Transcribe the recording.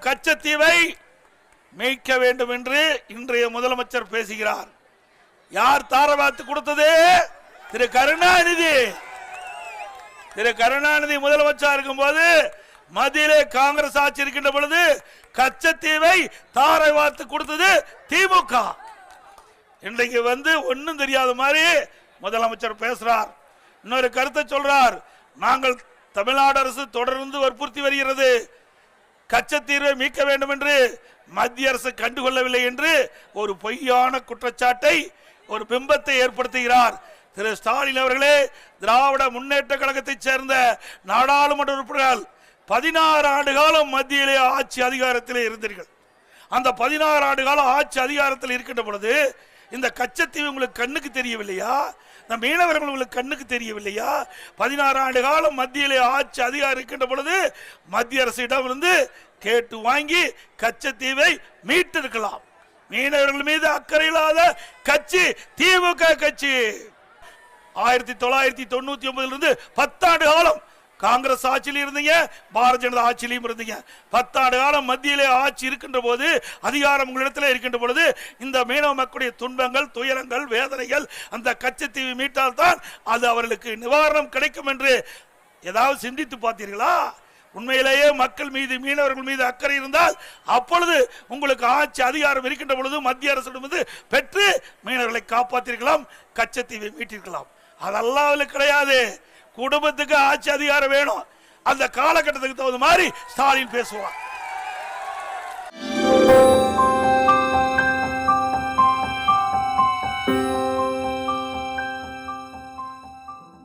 கச்சத்தீவை மீட்க வேண்டும் என்று இன்றைய முதலமைச்சர் பேசுகிறார். யார் தாரவாத்து கொடுத்தது? திரு கருணாநிதி. திரு கருணாநிதி முதலமைச்சர் இருக்கும் போது மத்தியிலே காங்கிரஸ் ஆட்சி இருக்கின்ற பொழுது கச்சத்தீவை தாரை வார்த்து கொடுத்தது திமுக. இன்றைக்கு ஒன்னும் தெரியாத மாதிரி முதலமைச்சர் பேசுறார். இன்னொரு கருத்தை சொல்றார். நாங்கள் தமிழ்நாடு அரசு தொடர்ந்து வற்புறுத்தி வருகிறது, கச்சத்தீவை மீட்க வேண்டும் என்று மத்திய அரசு கண்டுகொள்ளவில்லை என்று ஒரு பொய்யான குற்றச்சாட்டை, ஒரு பிம்பத்தை ஏற்படுத்துகிறார். திரு ஸ்டாலின் அவர்களே, திராவிட முன்னேற்ற கழகத்தை சேர்ந்த நாடாளுமன்ற உறுப்பினர்கள் 16 ஆண்டு காலம் மத்தியிலே ஆட்சி அதிகாரத்திலே இருந்தீர்கள். அந்த 16 ஆண்டு காலம் ஆட்சி அதிகாரத்தில் இருக்கின்ற பொழுது இந்த கச்சத்தீவு உங்களுக்கு கண்ணுக்கு தெரியவில்லையா? இந்த மீனவர்கள் உங்களுக்கு கண்ணுக்கு தெரியவில்லையா? 16 ஆண்டு காலம் மத்தியிலே ஆட்சி அதிகாரம் இருக்கின்ற பொழுது மத்திய அரசிடம் இருந்து கேட்டு வாங்கி கச்சத்தீவை மீட்டிருக்கலாம். மீனவர்கள் மீது அக்கறை இல்லாத கட்சி திமுக கட்சி. 1999 இருந்து 10 ஆண்டு காலம் காங்கிரஸ் ஆட்சியில் இருந்தீங்க, பாரதிய ஜனதா ஆட்சியிலும் இருந்தீங்க. 10 ஆண்டு காலம் மத்தியிலே ஆட்சி இருக்கின்ற போது, அதிகாரம் உங்களிடத்தில் இருக்கின்ற பொழுது இந்த மீனவ மக்களுடைய துன்பங்கள், துயரங்கள், வேதனைகள் அந்த கச்சத்தீவு மீட்டால் தான் அது அவர்களுக்கு நிவாரணம் கிடைக்கும் என்று ஏதாவது சிந்தித்து பார்த்தீர்களா? உண்மையிலேயே மக்கள் மீது, மீனவர்கள் மீது அக்கறை இருந்தால் அப்பொழுது உங்களுக்கு ஆட்சி அதிகாரம் இருக்கின்ற பொழுது மத்திய அரசிடமிருந்து பெற்று மீனவர்களை காப்பாற்றிருக்கலாம், கச்சத்தீவை மீட்டிருக்கலாம். அதெல்லாம் கிடையாது. குடும்பத்துக்கு ஆட்சி அதிகாரம் வேணும். அந்த காலகட்டத்துக்கு தகுந்த மாதிரி ஸ்டாலின் பேசுவார்.